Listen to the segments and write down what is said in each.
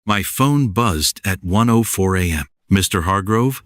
My phone buzzed at 1:04 a.m. "Mr. Hargrove?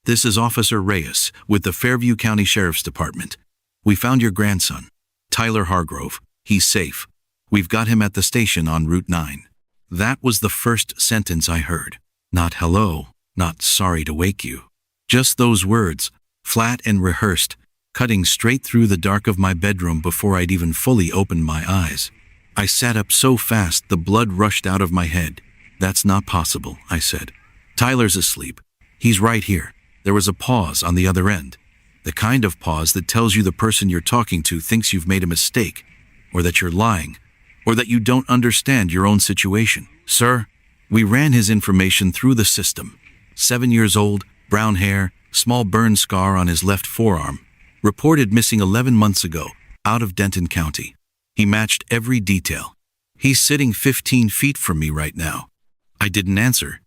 This is Officer Reyes with the Fairview County Sheriff's Department. We found your grandson, Tyler Hargrove. He's safe. We've got him at the station on Route 9. That was the first sentence I heard. Not hello, not sorry to wake you. Just those words, flat and rehearsed, cutting straight through the dark of my bedroom before I'd even fully opened my eyes. I sat up so fast the blood rushed out of my head. "That's not possible," I said. "Tyler's asleep. He's right here." There was a pause on the other end. The kind of pause that tells you the person you're talking to thinks you've made a mistake, or that you're lying, or that you don't understand your own situation. "Sir, we ran his information through the system. 7 years old, brown hair, small burn scar on his left forearm. Reported missing 11 months ago, out of Denton County. He matched every detail. He's sitting 15 feet from me right now." I didn't answer.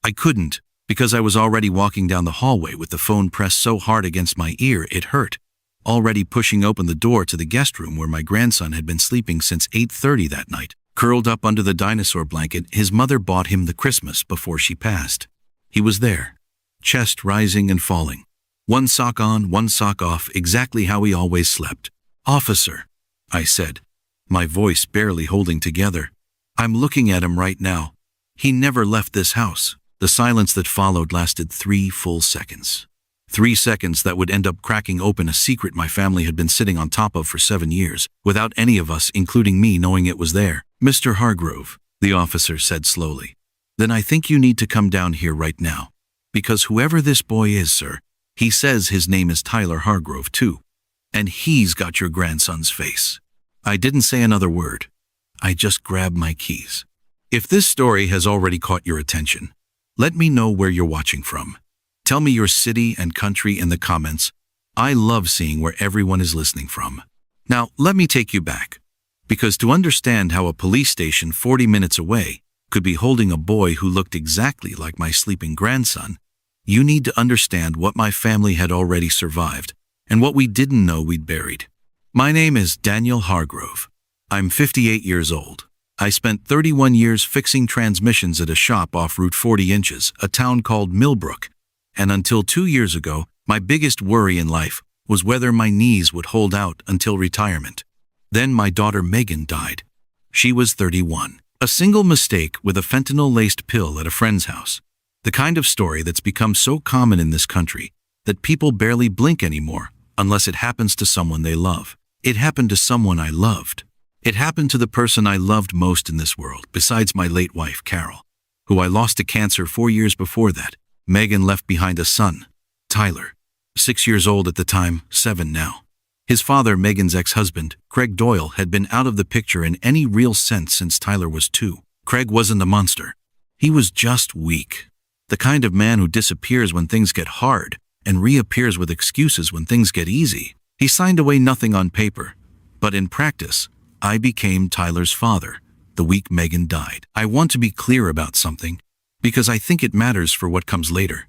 I couldn't, because I was already walking down the hallway with the phone pressed so hard against my ear it hurt, already pushing open the door to the guest room where my grandson had been sleeping since 8:30 that night. Curled up under the dinosaur blanket his mother bought him the Christmas before she passed. He was there, chest rising and falling. One sock on, one sock off, exactly how he always slept. "Officer," I said, my voice barely holding together. "I'm looking at him right now. He never left this house." The silence that followed lasted 3 full seconds. 3 seconds that would end up cracking open a secret my family had been sitting on top of for 7 years, without any of us, including me, knowing it was there. "Mr. Hargrove," the officer said slowly, "then I think you need to come down here right now. Because whoever this boy is, sir, he says his name is Tyler Hargrove too. And he's got your grandson's face." I didn't say another word. I just grabbed my keys. If this story has already caught your attention, let me know where you're watching from. Tell me your city and country in the comments. I love seeing where everyone is listening from. Now, let me take you back. Because to understand how a police station 40 minutes away could be holding a boy who looked exactly like my sleeping grandson, you need to understand what my family had already survived and what we didn't know we'd buried. My name is Daniel Hargrove. I'm 58 years old. I spent 31 years fixing transmissions at a shop off Route 40 Inches, a town called Millbrook, and until 2 years ago, my biggest worry in life was whether my knees would hold out until retirement. Then my daughter Megan died. She was 31. A single mistake with a fentanyl-laced pill at a friend's house. The kind of story that's become so common in this country that people barely blink anymore unless it happens to someone they love. It happened to someone I loved. It happened to the person I loved most in this world, besides my late wife, Carol, who I lost to cancer 4 years before that. Megan left behind a son, Tyler, 6 years old at the time, 7 now. His father, Megan's ex-husband, Craig Doyle, had been out of the picture in any real sense since Tyler was 2. Craig wasn't a monster. He was just weak. The kind of man who disappears when things get hard and reappears with excuses when things get easy. He signed away nothing on paper, but in practice, I became Tyler's father the week Megan died. I want to be clear about something, because I think it matters for what comes later.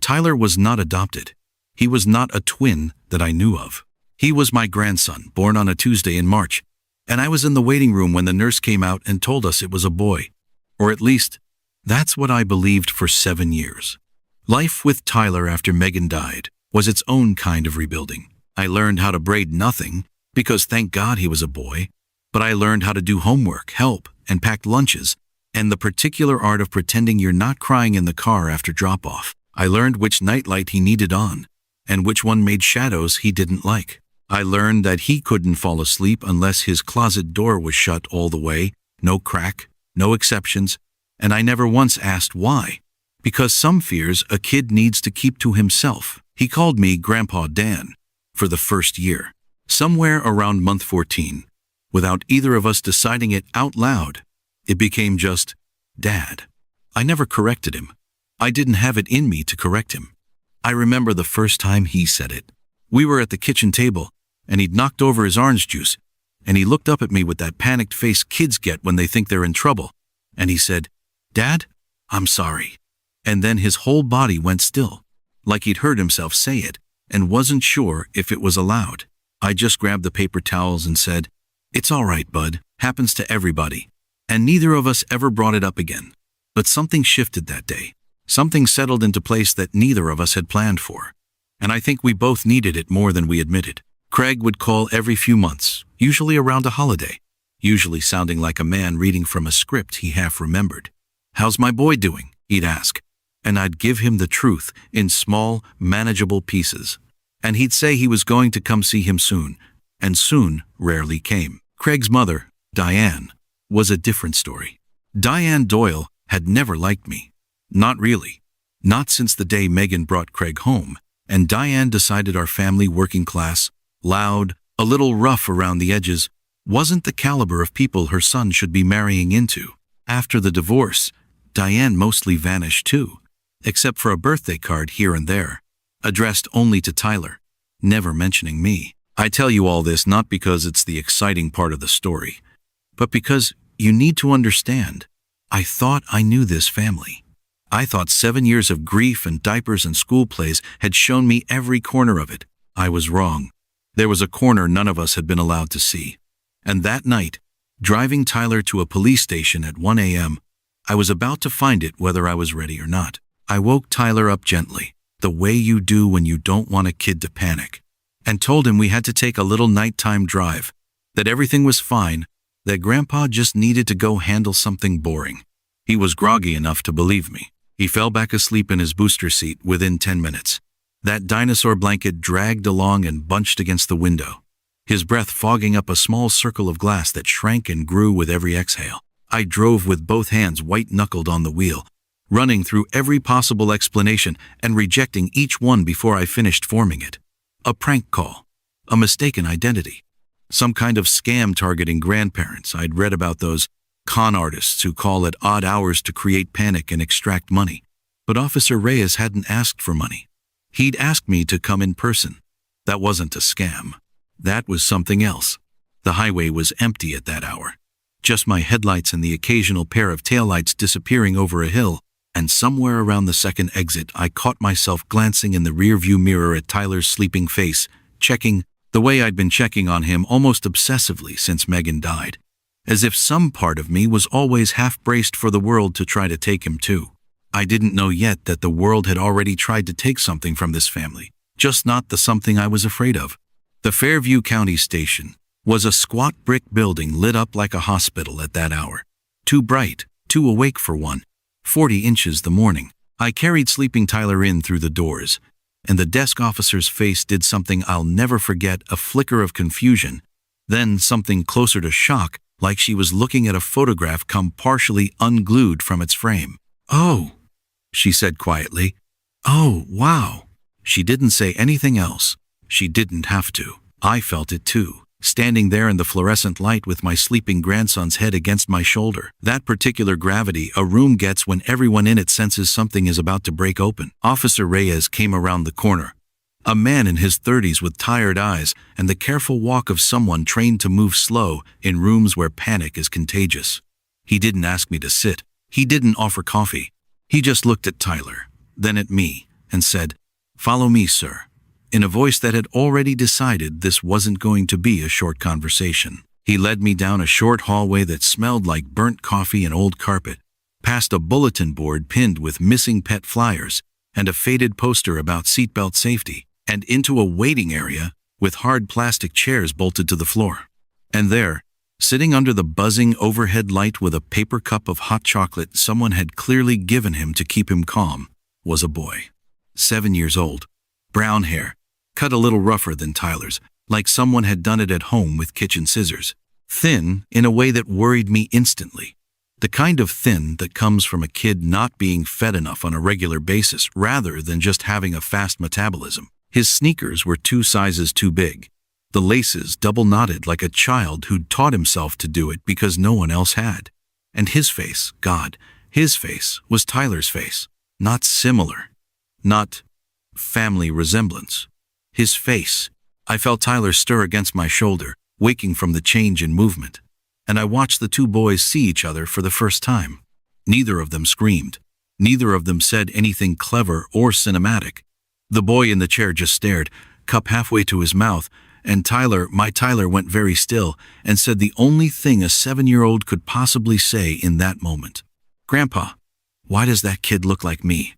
Tyler was not adopted. He was not a twin that I knew of. He was my grandson, born on a Tuesday in March, and I was in the waiting room when the nurse came out and told us it was a boy. Or at least, that's what I believed for 7 years. Life with Tyler after Megan died was its own kind of rebuilding. I learned how to braid nothing, because thank God he was a boy, but I learned how to do homework, help, and pack lunches, and the particular art of pretending you're not crying in the car after drop-off. I learned which nightlight he needed on, and which one made shadows he didn't like. I learned that he couldn't fall asleep unless his closet door was shut all the way, no crack, no exceptions, and I never once asked why. Because some fears a kid needs to keep to himself. He called me Grandpa Dan for the first year. Somewhere around month 14, without either of us deciding it out loud, it became just Dad. I never corrected him. I didn't have it in me to correct him. I remember the first time he said it. We were at the kitchen table, and he'd knocked over his orange juice, and he looked up at me with that panicked face kids get when they think they're in trouble, and he said, "Dad, I'm sorry." And then his whole body went still, like he'd heard himself say it, and wasn't sure if it was allowed. I just grabbed the paper towels and said, "It's all right, bud. Happens to everybody." And neither of us ever brought it up again. But something shifted that day. Something settled into place that neither of us had planned for. And I think we both needed it more than we admitted. Craig would call every few months, usually around a holiday, usually sounding like a man reading from a script he half remembered. "How's my boy doing?" he'd ask. And I'd give him the truth in small, manageable pieces. And he'd say he was going to come see him soon, and soon rarely came. Craig's mother, Diane, was a different story. Diane Doyle had never liked me. Not really. Not since the day Megan brought Craig home, and Diane decided our family, working class, loud, a little rough around the edges, wasn't the caliber of people her son should be marrying into. After the divorce, Diane mostly vanished too, except for a birthday card here and there, addressed only to Tyler, never mentioning me. I tell you all this not because it's the exciting part of the story, but because you need to understand. I thought I knew this family. I thought 7 years of grief and diapers and school plays had shown me every corner of it. I was wrong. There was a corner none of us had been allowed to see. And that night, driving Tyler to a police station at 1 a.m., I was about to find it whether I was ready or not. I woke Tyler up gently, the way you do when you don't want a kid to panic, and told him we had to take a little nighttime drive, that everything was fine, that Grandpa just needed to go handle something boring. He was groggy enough to believe me. He fell back asleep in his booster seat within 10 minutes. That dinosaur blanket dragged along and bunched against the window, his breath fogging up a small circle of glass that shrank and grew with every exhale. I drove with both hands white-knuckled on the wheel, running through every possible explanation and rejecting each one before I finished forming it. A prank call, a mistaken identity, some kind of scam targeting grandparents. I'd read about those con artists who call at odd hours to create panic and extract money. But Officer Reyes hadn't asked for money. He'd asked me to come in person. That wasn't a scam. That was something else. The highway was empty at that hour. Just my headlights and the occasional pair of taillights disappearing over a hill, and somewhere around the second exit I caught myself glancing in the rearview mirror at Tyler's sleeping face, checking, the way I'd been checking on him almost obsessively since Megan died, as if some part of me was always half-braced for the world to try to take him too. I didn't know yet that the world had already tried to take something from this family, just not the something I was afraid of. The Fairview County Station was a squat brick building lit up like a hospital at that hour. Too bright, too awake for one. 40 inches the morning. I carried sleeping Tyler in through the doors, and the desk officer's face did something I'll never forget, a flicker of confusion, then something closer to shock, like she was looking at a photograph come partially unglued from its frame. "Oh," she said quietly. "Oh, wow." She didn't say anything else. She didn't have to. I felt it too, standing there in the fluorescent light with my sleeping grandson's head against my shoulder. That particular gravity a room gets when everyone in it senses something is about to break open. Officer Reyes came around the corner, a man in his 30s with tired eyes and the careful walk of someone trained to move slow in rooms where panic is contagious. He didn't ask me to sit. He didn't offer coffee. He just looked at Tyler, then at me, and said, "Follow me, sir," in a voice that had already decided this wasn't going to be a short conversation. He led me down a short hallway that smelled like burnt coffee and old carpet, past a bulletin board pinned with missing pet flyers and a faded poster about seatbelt safety, and into a waiting area with hard plastic chairs bolted to the floor. And there, sitting under the buzzing overhead light with a paper cup of hot chocolate someone had clearly given him to keep him calm, was a boy. 7 years old, brown hair, cut a little rougher than Tyler's, like someone had done it at home with kitchen scissors. Thin in a way that worried me instantly. The kind of thin that comes from a kid not being fed enough on a regular basis rather than just having a fast metabolism. His sneakers were 2 sizes too big. The laces double knotted like a child who'd taught himself to do it because no one else had. And his face, God, his face was Tyler's face. Not similar. Not family resemblance. His face. I felt Tyler stir against my shoulder, waking from the change in movement. And I watched the 2 boys see each other for the first time. Neither of them screamed. Neither of them said anything clever or cinematic. The boy in the chair just stared, cup halfway to his mouth, and my Tyler went very still and said the only thing a 7-year-old could possibly say in that moment. "Grandpa." Why does that kid look like me?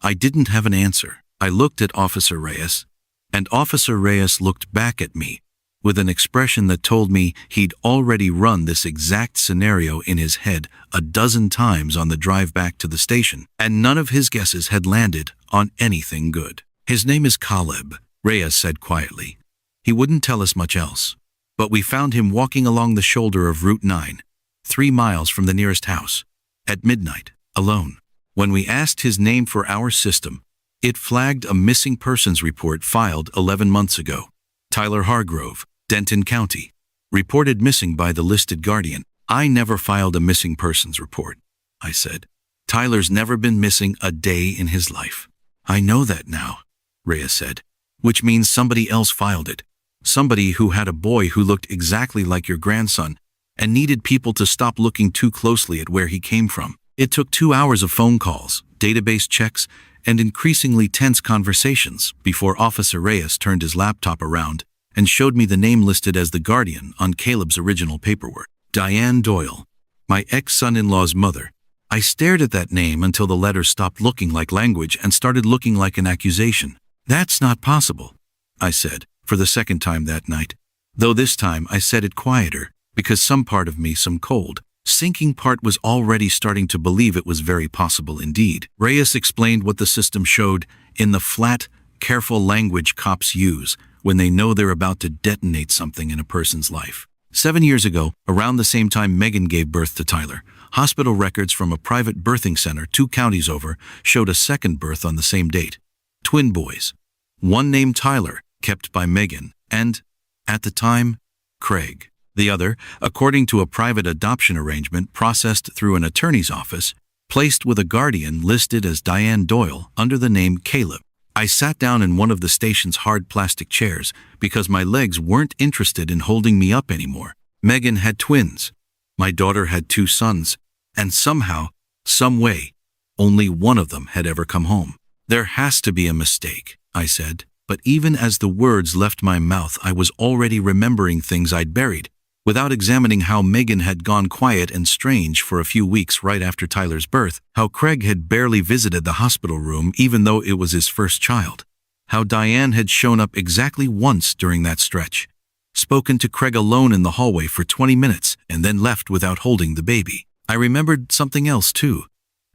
I didn't have an answer. I looked at Officer Reyes, and Officer Reyes looked back at me with an expression that told me he'd already run this exact scenario in his head a dozen times on the drive back to the station, and none of his guesses had landed on anything good. His name is Caleb, Reyes said quietly. He wouldn't tell us much else, but we found him walking along the shoulder of Route 9, 3 miles from the nearest house, at midnight, alone. When we asked his name for our system, it flagged a missing persons report filed 11 months ago. Tyler Hargrove, Denton County, reported missing by the listed guardian. I never filed a missing persons report, I said. Tyler's never been missing a day in his life. I know that now, Reyes said, which means somebody else filed it. Somebody who had a boy who looked exactly like your grandson and needed people to stop looking too closely at where he came from. It took 2 hours of phone calls, database checks, and increasingly tense conversations before Officer Reyes turned his laptop around and showed me the name listed as the guardian on Caleb's original paperwork. Diane Doyle, my ex-son-in-law's mother. I stared at that name until the letter stopped looking like language and started looking like an accusation. That's not possible, I said, for the second time that night. Though this time I said it quieter, because some part of me, some cold, sinking part was already starting to believe it was very possible indeed. Reyes explained what the system showed in the flat, careful language cops use when they know they're about to detonate something in a person's life. 7 years ago, around the same time Megan gave birth to Tyler, hospital records from a private birthing center 2 counties over showed a second birth on the same date. Twin boys. One named Tyler, kept by Megan, and, at the time, Craig. The other, according to a private adoption arrangement processed through an attorney's office, placed with a guardian listed as Diane Doyle under the name Caleb. I sat down in one of the station's hard plastic chairs because my legs weren't interested in holding me up anymore. Megan had twins. My daughter had 2 sons, and somehow, some way, only one of them had ever come home. There has to be a mistake, I said, but even as the words left my mouth, I was already remembering things I'd buried, without examining how Megan had gone quiet and strange for a few weeks right after Tyler's birth, how Craig had barely visited the hospital room even though it was his first child, how Diane had shown up exactly once during that stretch, spoken to Craig alone in the hallway for 20 minutes and then left without holding the baby. I remembered something else too,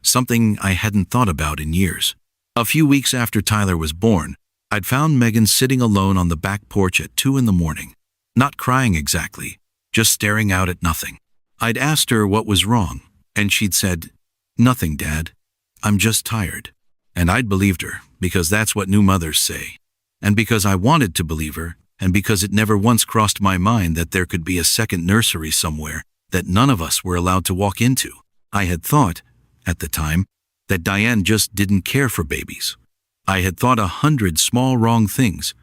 something I hadn't thought about in years. A few weeks after Tyler was born, I'd found Megan sitting alone on the back porch at 2 in the morning, not crying exactly, just staring out at nothing. I'd asked her what was wrong, and she'd said, "Nothing, Dad. I'm just tired." And I'd believed her, because that's what new mothers say. And because I wanted to believe her, and because it never once crossed my mind that there could be a second nursery somewhere that none of us were allowed to walk into. I had thought, at the time, that Diane just didn't care for babies. I had thought 100 small wrong things,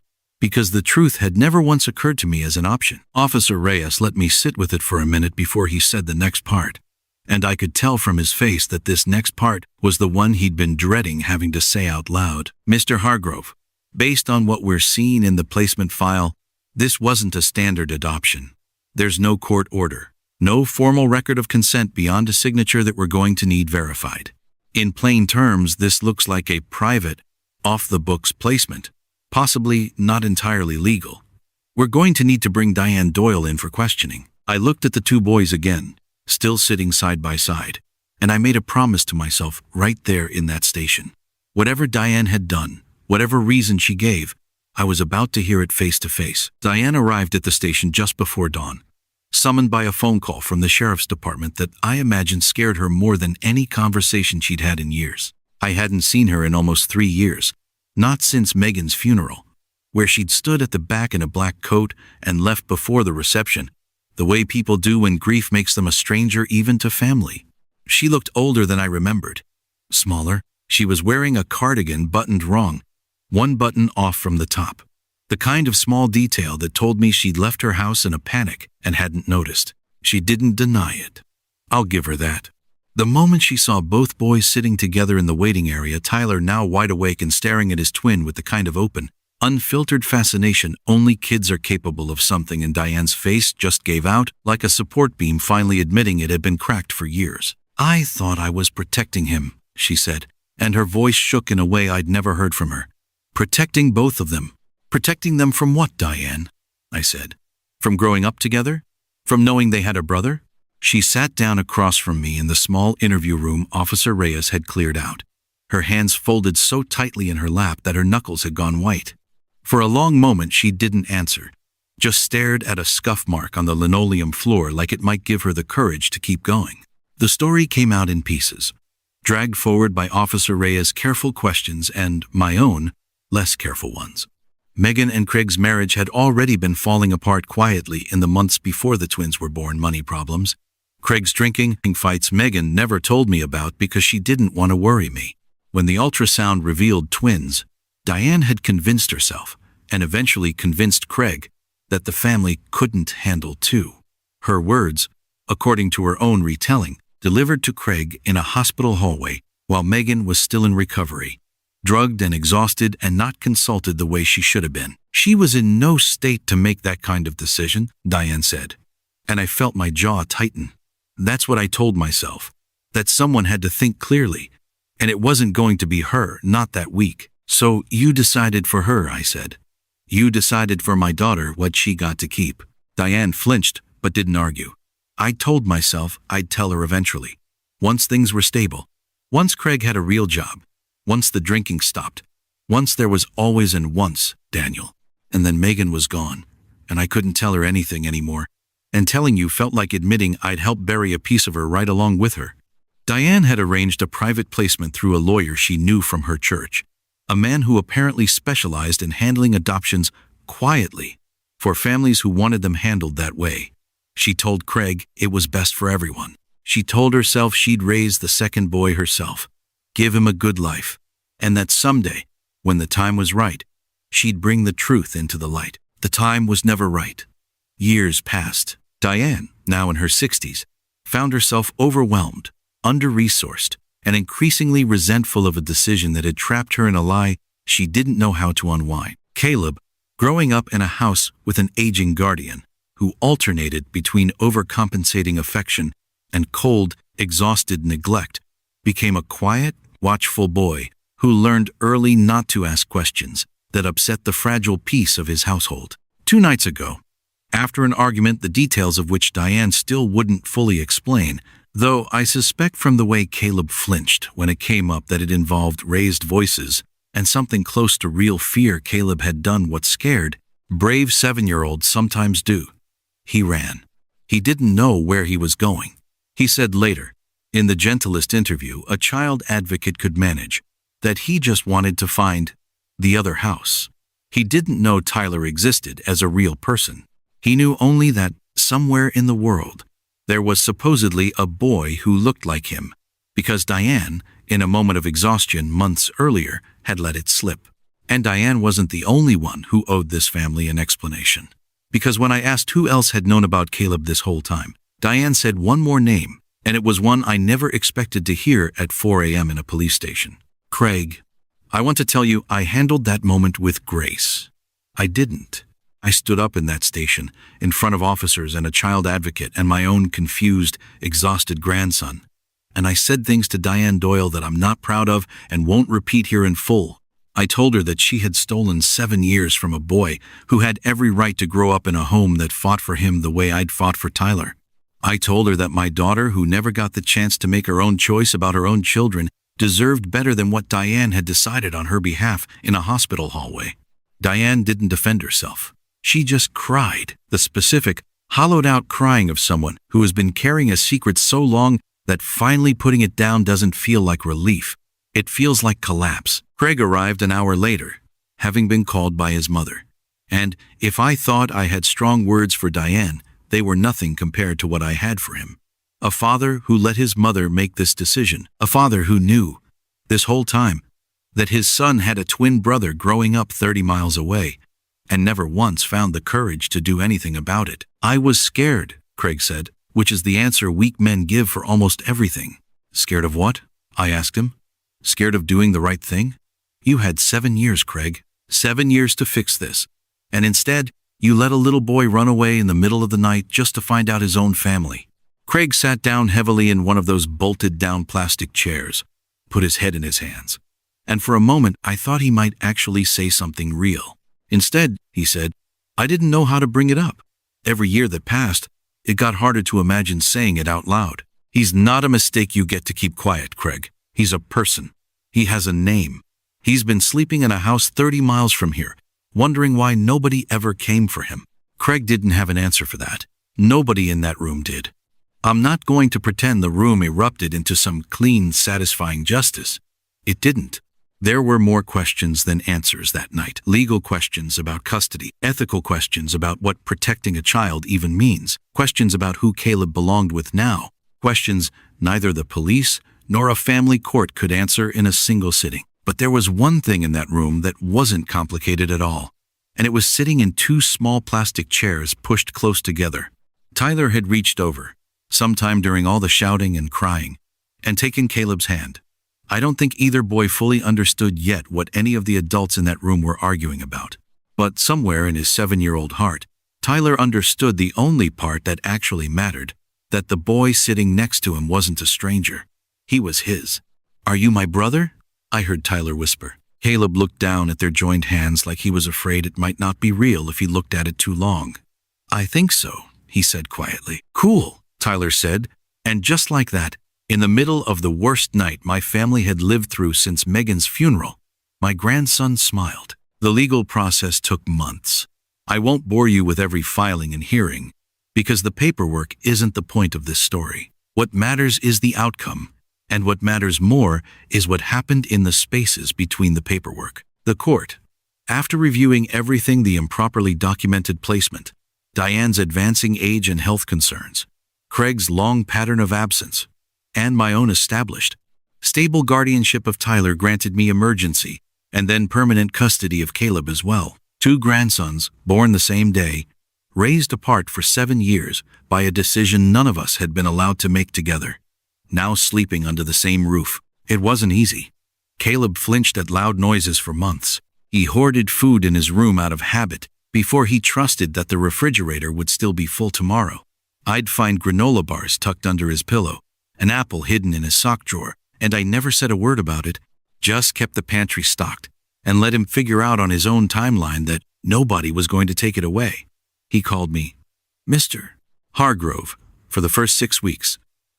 because the truth had never once occurred to me as an option. Officer Reyes let me sit with it for a minute before he said the next part, and I could tell from his face that this next part was the one he'd been dreading having to say out loud. Mr. Hargrove, based on what we're seeing in the placement file, this wasn't a standard adoption. There's no court order, no formal record of consent beyond a signature that we're going to need verified. In plain terms, this looks like a private, off-the-books placement, possibly not entirely legal. We're going to need to bring Diane Doyle in for questioning. I looked at the 2 boys again, still sitting side by side, and I made a promise to myself right there in that station. Whatever Diane had done, whatever reason she gave, I was about to hear it face to face. Diane arrived at the station just before dawn, summoned by a phone call from the sheriff's department that I imagine scared her more than any conversation she'd had in years. I hadn't seen her in almost 3 years, not since Megan's funeral, where she'd stood at the back in a black coat and left before the reception, the way people do when grief makes them a stranger even to family. She looked older than I remembered. Smaller, she was wearing a cardigan buttoned wrong, 1 button off from the top. The kind of small detail that told me she'd left her house in a panic and hadn't noticed. She didn't deny it. I'll give her that. The moment she saw both boys sitting together in the waiting area, Tyler now wide awake and staring at his twin with the kind of open, unfiltered fascination only kids are capable of, something in Diane's face just gave out, like a support beam finally admitting it had been cracked for years. I thought I was protecting him, she said, and her voice shook in a way I'd never heard from her. Protecting both of them. Protecting them from what, Diane? I said. From growing up together? From knowing they had a brother? She sat down across from me in the small interview room Officer Reyes had cleared out, her hands folded so tightly in her lap that her knuckles had gone white. For a long moment she didn't answer, just stared at a scuff mark on the linoleum floor like it might give her the courage to keep going. The story came out in pieces, dragged forward by Officer Reyes' careful questions and my own, less careful ones. Megan and Craig's marriage had already been falling apart quietly in the months before the twins were born. Money problems. Craig's drinking fights Megan never told me about because she didn't want to worry me. When the ultrasound revealed twins, Diane had convinced herself, and eventually convinced Craig, that the family couldn't handle two. Her words, according to her own retelling, delivered to Craig in a hospital hallway while Megan was still in recovery, drugged and exhausted and not consulted the way she should have been. She was in no state to make that kind of decision, Diane said, and I felt my jaw tighten. That's what I told myself, that someone had to think clearly, and it wasn't going to be her, not that week. So you decided for her, I said. You decided for my daughter what she got to keep. Diane flinched, but didn't argue. I told myself I'd tell her eventually. Once things were stable. Once Craig had a real job. Once the drinking stopped. Once there was always an once, Daniel. And then Megan was gone, and I couldn't tell her anything anymore. And telling you felt like admitting I'd helped bury a piece of her right along with her. Diane had arranged a private placement through a lawyer she knew from her church, a man who apparently specialized in handling adoptions quietly for families who wanted them handled that way. She told Craig it was best for everyone. She told herself she'd raise the second boy herself, give him a good life, and that someday, when the time was right, she'd bring the truth into the light. The time was never right. Years passed. Diane, now in her 60s, found herself overwhelmed, under-resourced, and increasingly resentful of a decision that had trapped her in a lie she didn't know how to unwind. Caleb, growing up in a house with an aging guardian, who alternated between overcompensating affection and cold, exhausted neglect, became a quiet, watchful boy who learned early not to ask questions that upset the fragile peace of his household. 2 nights ago, after an argument the details of which Diane still wouldn't fully explain, though I suspect from the way Caleb flinched when it came up that it involved raised voices and something close to real fear, Caleb had done what scared, brave 7-year-olds sometimes do. He ran. He didn't know where he was going. He said later, in the gentlest interview a child advocate could manage, that he just wanted to find the other house. He didn't know Tyler existed as a real person. He knew only that somewhere in the world there was supposedly a boy who looked like him, because Diane, in a moment of exhaustion months earlier, had let it slip. And Diane wasn't the only one who owed this family an explanation. Because when I asked who else had known about Caleb this whole time, Diane said one more name, and it was one I never expected to hear at 4 a.m. in a police station. Craig. I want to tell you I handled that moment with grace. I didn't. I stood up in that station, in front of officers and a child advocate and my own confused, exhausted grandson, and I said things to Diane Doyle that I'm not proud of and won't repeat here in full. I told her that she had stolen 7 years from a boy who had every right to grow up in a home that fought for him the way I'd fought for Tyler. I told her that my daughter, who never got the chance to make her own choice about her own children, deserved better than what Diane had decided on her behalf in a hospital hallway. Diane didn't defend herself. She just cried, the specific, hollowed-out crying of someone who has been carrying a secret so long that finally putting it down doesn't feel like relief. It feels like collapse. Craig arrived an hour later, having been called by his mother. And if I thought I had strong words for Diane, they were nothing compared to what I had for him. A father who let his mother make this decision. A father who knew, this whole time, that his son had a twin brother growing up 30 miles away, and never once found the courage to do anything about it. I was scared, Craig said, which is the answer weak men give for almost everything. Scared of what? I asked him. Scared of doing the right thing? You had 7 years, Craig. 7 years to fix this. And instead, you let a little boy run away in the middle of the night just to find out his own family. Craig sat down heavily in one of those bolted-down plastic chairs, put his head in his hands. And for a moment, I thought he might actually say something real. Instead, he said, "I didn't know how to bring it up." Every year that passed, it got harder to imagine saying it out loud. "He's not a mistake you get to keep quiet, Craig. He's a person. He has a name. He's been sleeping in a house 30 miles from here, wondering why nobody ever came for him." Craig didn't have an answer for that. Nobody in that room did. I'm not going to pretend the room erupted into some clean, satisfying justice. It didn't. There were more questions than answers that night. Legal questions about custody, ethical questions about what protecting a child even means, questions about who Caleb belonged with now, questions neither the police nor a family court could answer in a single sitting. But there was one thing in that room that wasn't complicated at all, and it was sitting in two small plastic chairs pushed close together. Tyler had reached over, sometime during all the shouting and crying, and taken Caleb's hand. I don't think either boy fully understood yet what any of the adults in that room were arguing about. But somewhere in his 7-year-old heart, Tyler understood the only part that actually mattered, that the boy sitting next to him wasn't a stranger. He was his. "Are you my brother?" I heard Tyler whisper. Caleb looked down at their joined hands like he was afraid it might not be real if he looked at it too long. "I think so," he said quietly. "Cool," Tyler said, and just like that, in the middle of the worst night my family had lived through since Megan's funeral, my grandson smiled. The legal process took months. I won't bore you with every filing and hearing, because the paperwork isn't the point of this story. What matters is the outcome. And what matters more is what happened in the spaces between the paperwork. The court. After reviewing everything, the improperly documented placement, Diane's advancing age and health concerns, Craig's long pattern of absence, and my own established, stable guardianship of Tyler, granted me emergency and then permanent custody of Caleb as well. 2 grandsons, born the same day, raised apart for 7 years by a decision none of us had been allowed to make together. Now sleeping under the same roof. It wasn't easy. Caleb flinched at loud noises for months. He hoarded food in his room out of habit before he trusted that the refrigerator would still be full tomorrow. I'd find granola bars tucked under his pillow, an apple hidden in his sock drawer, and I never said a word about it, just kept the pantry stocked and let him figure out on his own timeline that nobody was going to take it away. He called me Mr. Hargrove for the first 6 weeks,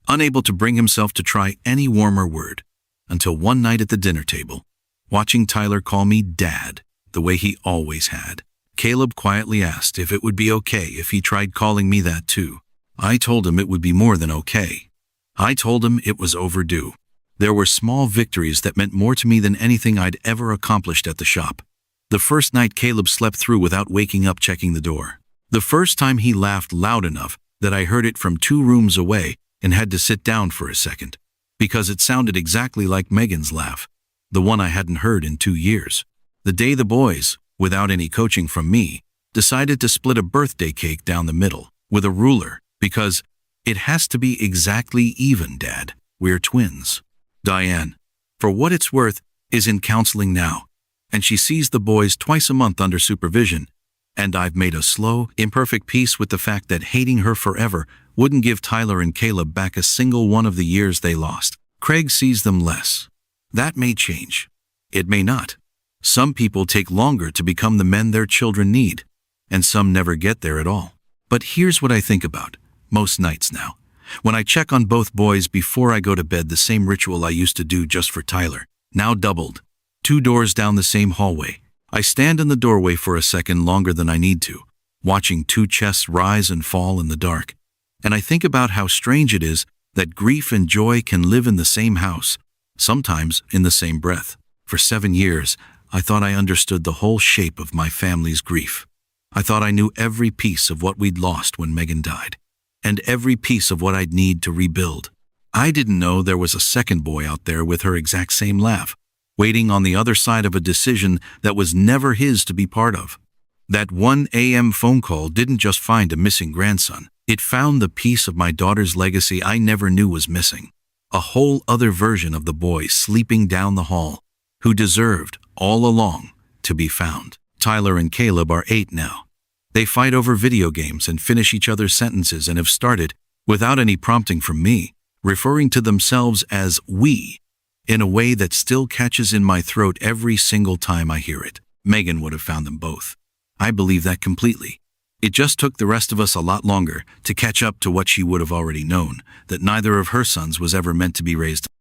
unable to bring himself to try any warmer word, until one night at the dinner table, watching Tyler call me Dad, the way he always had. Caleb quietly asked if it would be okay if he tried calling me that too. I told him it would be more than okay. I told him it was overdue. There were small victories that meant more to me than anything I'd ever accomplished at the shop. The first night Caleb slept through without waking up checking the door. The first time he laughed loud enough that I heard it from 2 rooms away and had to sit down for a second, because it sounded exactly like Megan's laugh, the one I hadn't heard in 2 years. The day the boys, without any coaching from me, decided to split a birthday cake down the middle with a ruler, because it has to be exactly even, Dad. We're twins. Diane, for what it's worth, is in counseling now, and she sees the boys twice a month under supervision, and I've made a slow, imperfect peace with the fact that hating her forever wouldn't give Tyler and Caleb back a single one of the years they lost. Craig sees them less. That may change. It may not. Some people take longer to become the men their children need, and some never get there at all. But here's what I think about most nights now. When I check on both boys before I go to bed, the same ritual I used to do just for Tyler, now doubled. 2 doors down the same hallway. I stand in the doorway for a second longer than I need to, watching 2 chests rise and fall in the dark. And I think about how strange it is that grief and joy can live in the same house, sometimes in the same breath. For 7 years, I thought I understood the whole shape of my family's grief. I thought I knew every piece of what we'd lost when Megan died, and every piece of what I'd need to rebuild. I didn't know there was a second boy out there with her exact same laugh, waiting on the other side of a decision that was never his to be part of. That 1 a.m. phone call didn't just find a missing grandson. It found the piece of my daughter's legacy I never knew was missing. A whole other version of the boy sleeping down the hall, who deserved, all along, to be found. Tyler and Caleb are 8 now. They fight over video games and finish each other's sentences and have started, without any prompting from me, referring to themselves as we. in a way that still catches in my throat every single time I hear it. Megan would have found them both. I believe that completely. It just took the rest of us a lot longer to catch up to what she would have already known, that neither of her sons was ever meant to be raised